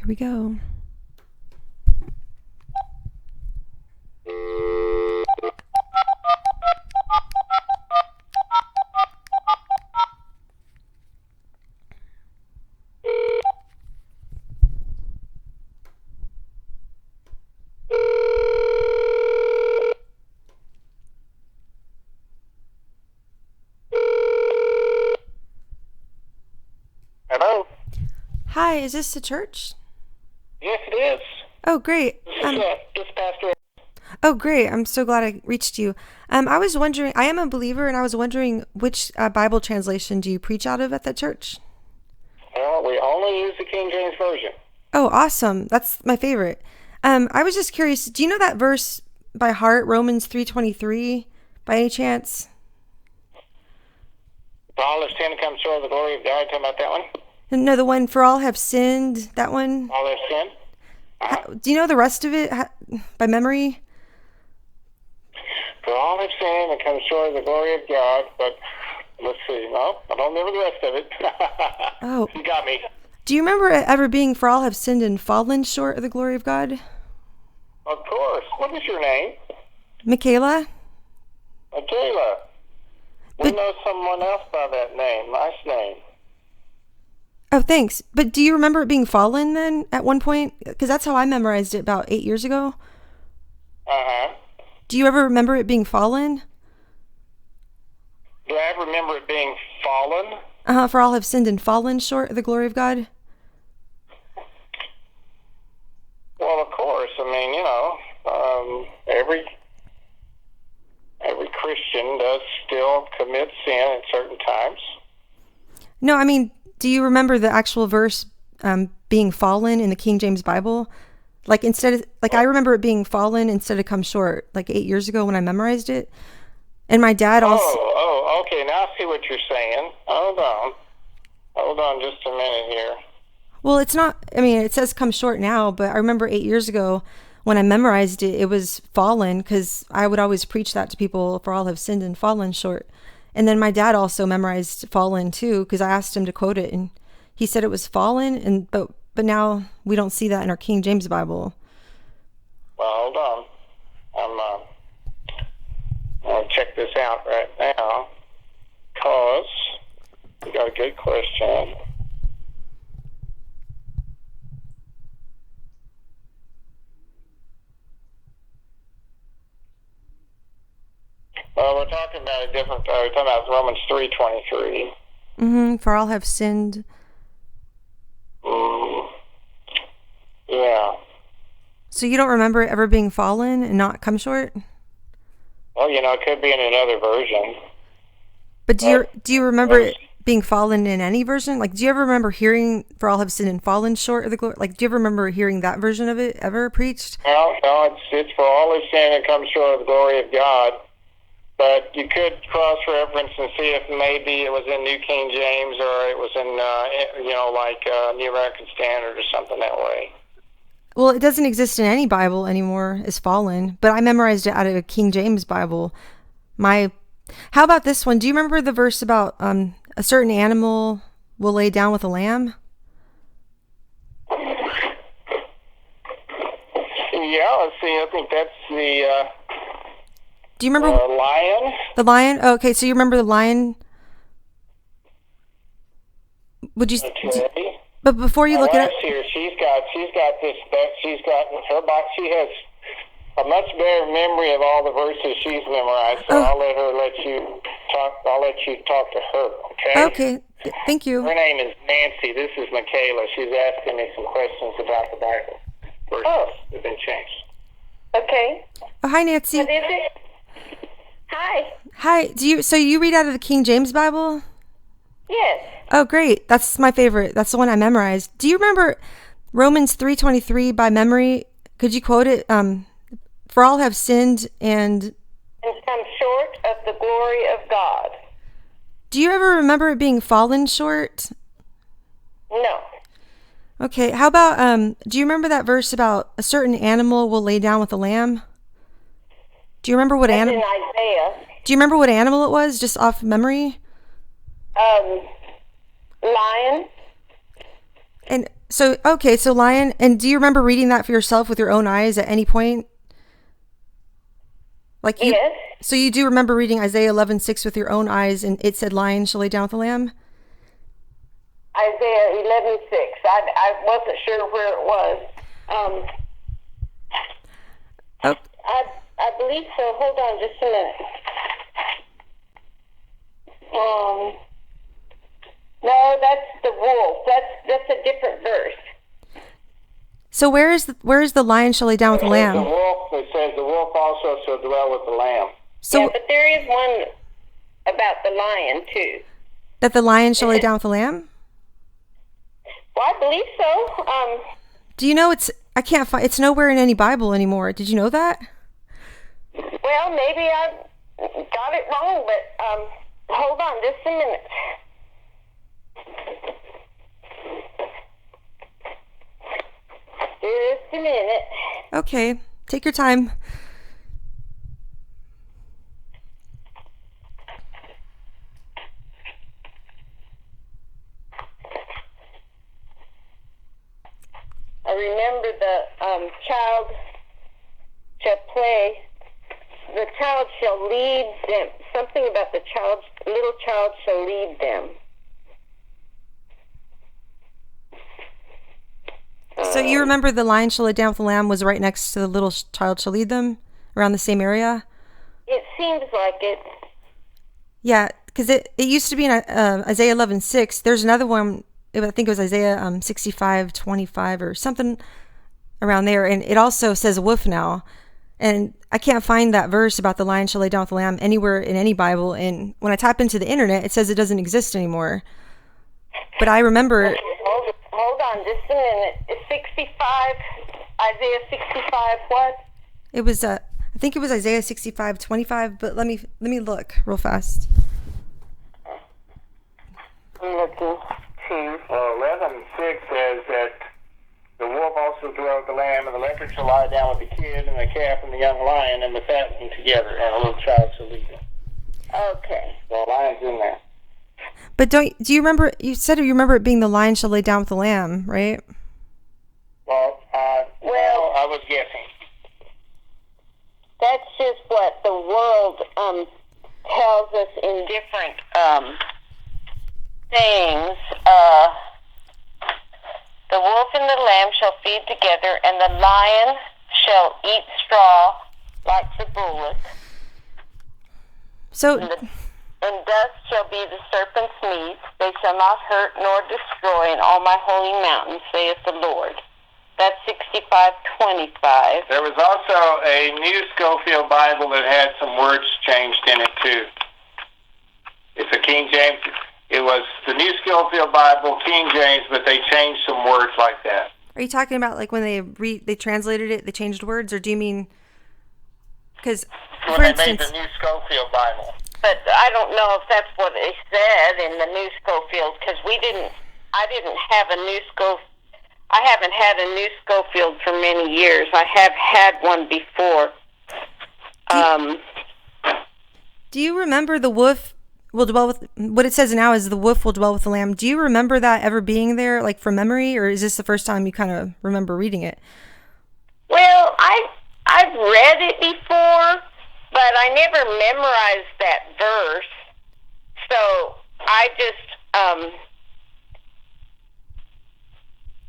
Here we go. Hello? Hi, is this the church? Yes, it is. Oh, great. This Pastor. Oh, great. I'm so glad I reached you. I was wondering, I am a believer, and I was wondering which Bible translation do you preach out of at that church? Well, we only use the King James Version. Oh, awesome. That's my favorite. I was just curious, do you know that verse by heart, Romans 3:23, by any chance? For all have sinned and come short of the glory of God. Talking about that one? No, the one, for all have sinned, that one? All have sinned? Do you know the rest of it by memory? For all have sinned and come short of the glory of God. But let's see. No, I don't remember the rest of it. Oh. You got me. Do you remember it ever being, for all have sinned and fallen short of the glory of God? Of course. What is your name? Michaela? Mandela. We know someone else by that name. Nice name. Oh, thanks. But do you remember it being fallen then at one point? Because that's how I memorized it about 8 years ago. Uh-huh. Do you ever remember it being fallen? Do I ever remember it being fallen? For all have sinned and fallen short of the glory of God. Well, of course. I mean, you know, every Christian does still commit sin at certain times. No, I mean, do you remember the actual verse being fallen in the King James Bible? Like I remember it being fallen instead of come short, like 8 years ago when I memorized it. And my dad also... Oh, okay. Now I see what you're saying. Hold on just a minute here. Well, it's not, I mean, it says come short now, but I remember 8 years ago when I memorized it, it was fallen, because I would always preach that to people, for all have sinned and fallen short. And then my dad also memorized fallen too, because I asked him to quote it, and he said it was fallen, and but now we don't see that in our King James Bible. Well, hold on. I'll check this out right now, because you got a good question. We're talking about a different. We're talking about Romans 3:23. For all have sinned. Yeah. So you don't remember it ever being fallen and not come short? Well, you know, it could be in another version. But do you remember it being fallen in any version? Like, do you ever remember hearing for all have sinned and fallen short of the glory? Like, do you ever remember hearing that version of it ever preached? No, it's for all have sinned and come short of the glory of God. But you could cross-reference and see if maybe it was in New King James or it was in, New American Standard or something that way. Well, it doesn't exist in any Bible anymore as fallen, but I memorized it out of a King James Bible. How about this one? Do you remember the verse about a certain animal will lay down with a lamb? Yeah, let's see. I think that's the... Do you remember lion? The lion? Oh, okay, so you remember the lion? Would you? Okay. But before you look at it, here, she's got this. She's got her box. She has a much better memory of all the verses she's memorized. So I'll let you talk. I'll let you talk to her. Okay. Okay. Thank you. Her name is Nancy. This is Michaela. She's asking me some questions about the Bible. Verses have been changed. Okay. Oh, hi, Nancy. What is it? Hi. Hi. So you read out of the King James Bible? Yes. Oh, great. That's my favorite. That's the one I memorized. Do you remember Romans 3:23 by memory? Could you quote it? For all have sinned and come short of the glory of God. Do you ever remember it being fallen short? No. Okay. How about do you remember that verse about a certain animal will lay down with a lamb? Do you remember what animal? In Isaiah. Do you remember what animal it was, just off memory? Lion. And So, okay, so lion, and do you remember reading that for yourself with your own eyes at any point? Like you, Yes. so you do remember reading Isaiah 11:6 with your own eyes, and it said, "Lion shall lay down with the lamb." Isaiah 11:6. I wasn't sure where it was. Um, Oh, I believe so. Hold on just a minute. No, that's the wolf. That's a different verse. so where is the lion shall lay down with the The lamb? wolf, it says the wolf also shall dwell with the lamb. So Yeah, but there is one about the lion too. that the lion shall lay down with the lamb. Well, I believe so. Do you know it's? I can't find. It's nowhere in any Bible anymore. Did you know that? Well, maybe I got it wrong, but hold on just a minute. Just a minute. Okay, take your time. I remember the child shall play. The child shall lead them. Something about the little child shall lead them. So you remember the lion shall lay down with the lamb was right next to the little child shall lead them, around the same area. It seems like it. Yeah, because it used to be in Isaiah 11:6. There's another one. I think it was Isaiah 65:25 or something around there, and it also says wolf now. And I can't find that verse about the lion shall lay down with the lamb anywhere in any Bible. And when I type into the internet, it says it doesn't exist anymore. But I remember. Hold on just a minute. It's 65, Isaiah 65 what? It was I think it was Isaiah 65:25, but let me look real fast. I'm looking too. Well, 11:6 says that the wolf also dwell with the lamb, and the leopard shall lie down with the kid, and the calf and the young lion, and the fatling together, and a little child shall lead them. Okay. The lion's in there. But do you remember? You said you remember it being the lion shall lay down with the lamb, right? Well, I was guessing. That's just what the world tells us in different things. The wolf and the lamb shall feed together, and the lion shall eat straw like the bullock. So And dust shall be the serpent's meat. They shall not hurt nor destroy in all my holy mountains, saith the Lord. That's 65:25. There was also a New Schofield Bible that had some words changed in it too. It's a King James. It was the New Schofield Bible, King James, but they changed some words like that. are you talking about like when they translated it, they changed words, or do you mean because When for they instance? made the New Schofield Bible. But I don't know if that's what they said in the New Schofield, because I didn't have a New Schofield. I haven't had a New Schofield for many years. I have had one before. Do you remember the wolf will dwell with what it says now is the wolf will dwell with the lamb? Do you remember that ever being there, like from memory, or is this the first time you kind of remember reading it? Well, I've read it before, but I never memorized that verse. So I just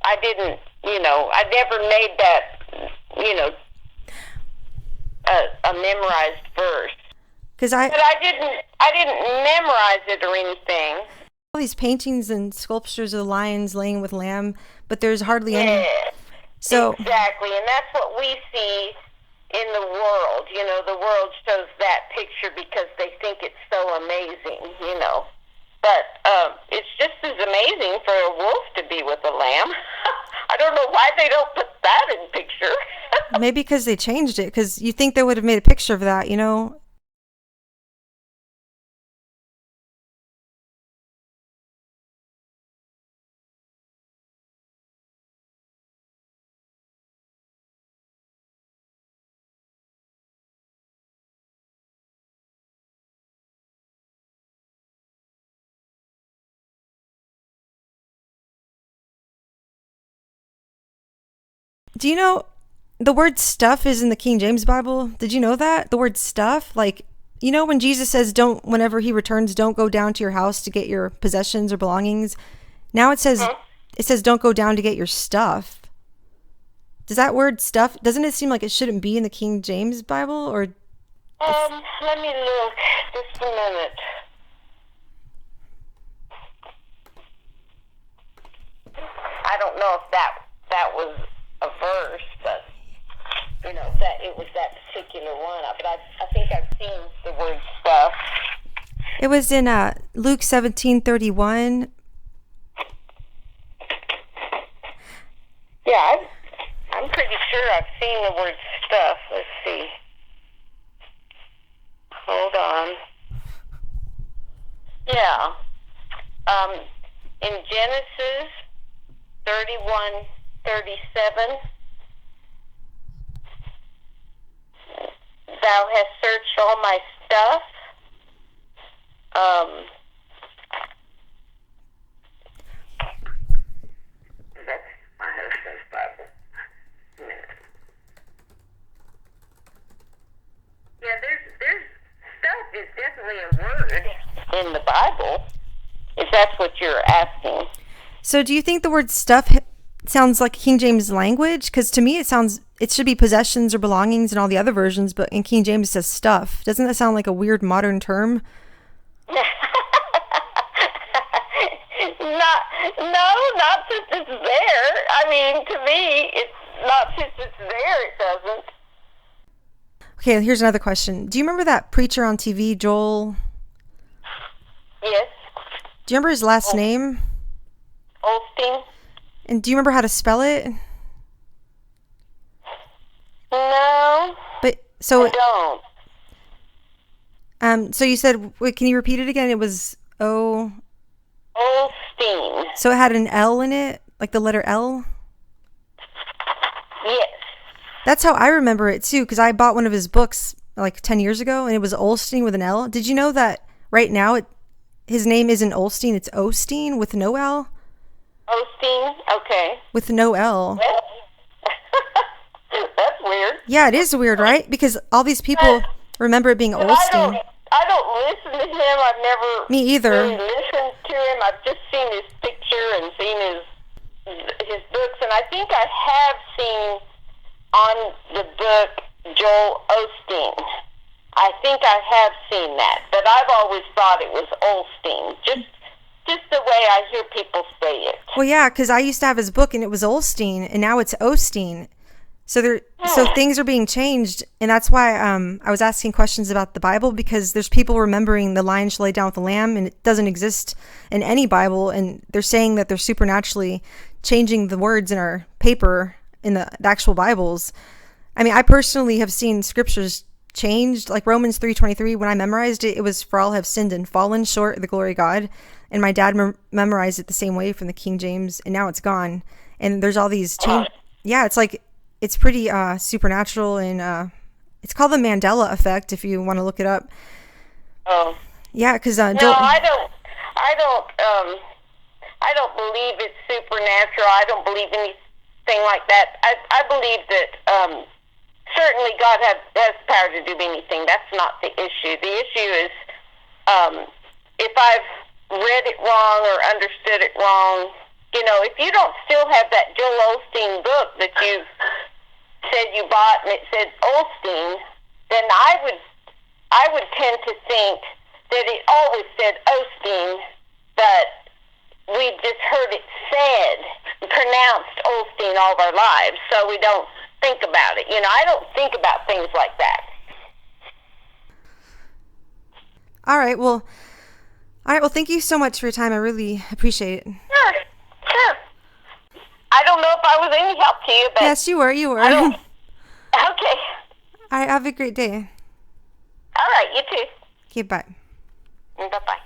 I didn't, I never made that, a memorized verse. Because But I didn't memorize it or anything. all these paintings and sculptures of the lions laying with lamb, but there's hardly any. Yes, So exactly, and that's what we see in the world. The world shows that picture because they think it's so amazing, But it's just as amazing for a wolf to be with a lamb. I don't know why they don't put that in picture. maybe because they changed it, because you think they would have made a picture of that. Do you know the word stuff is in the King James Bible? Did you know that? The word stuff, like, you know, when Jesus says, don't, whenever he returns, don't go down to your house to get your possessions or belongings. Now it says, don't go down to get your stuff. Does that word stuff, doesn't it seem like it shouldn't be in the King James Bible? Or let me look just a minute. I don't know if that was a verse, but you know, that it was that particular one. But I think I've seen the word stuff. It was in Luke 17:31. Yeah, I'm pretty sure I've seen the word stuff. Let's see. Hold on. Yeah. In Genesis 31:37, thou hast searched all my stuff. That's my husband's Bible. Yeah, there's stuff is definitely a word in the Bible, if that's what you're asking. So do you think the word stuff sounds like King James language? Because to me it should be possessions or belongings in all the other versions, but in King James it says stuff. Doesn't that sound like a weird modern term? Not since it's there. I mean, to me, it's not since it's there, it doesn't. Okay, here's another question. Do you remember that preacher on TV, Joel? Yes. Do you remember his last name? OLSTEEN? And do you remember how to spell it? No. But so I don't. So you said, wait, can you repeat it again? It was OLSTEEN. So it had an L in it, like the letter L? Yes. That's how I remember it too, because I bought one of his books like 10 years ago, and it was OLSTEEN with an L. Did you know that right now his name isn't OLSTEEN, it's OSTEEN with no L? OLSTEEN? Okay. With no L. That's weird. Yeah, it is weird, right? Because all these people remember it being OLSTEEN. I don't listen to him. I've never Me either. really listened to him. I've just seen his picture and seen his books, and I think I have seen on the book Joel Osteen. I think I have seen that, but I've always thought it was OLSTEEN. Just the way I hear people say it. Well, yeah, because I used to have his book and it was OLSTEEN, and now it's OSTEEN. So things are being changed, and that's why I was asking questions about the Bible, because there's people remembering the lion shall lay down with the lamb, and it doesn't exist in any Bible, and they're saying that they're supernaturally changing the words in our paper in the actual Bibles. I mean, I personally have seen scriptures changed, like Romans 3:23. When I memorized it, it was for all have sinned and fallen short of the glory of God, and my dad memorized it the same way from the King James, and now it's gone, and there's all these change. Yeah, it's like it's pretty supernatural, and it's called the Mandela effect if you want to look it up. Oh. Yeah, because I don't believe it's supernatural. I don't believe anything like that. I believe that certainly God has power to do anything. That's not the issue. The issue is if I've read it wrong or understood it wrong. You know, if you don't still have that Joel Osteen book that you said you bought and it said OLSTEEN, then I would tend to think that it always said OSTEEN, but we just heard it said, pronounced OLSTEEN all of our lives, so we don't think about it. You know, I don't think about things like that. All right, well, thank you so much for your time. I really appreciate it. Sure. I don't know if I was any help to you, but... Yes, you were. Okay. All right, have a great day. All right, you too. Okay, bye. Bye-bye.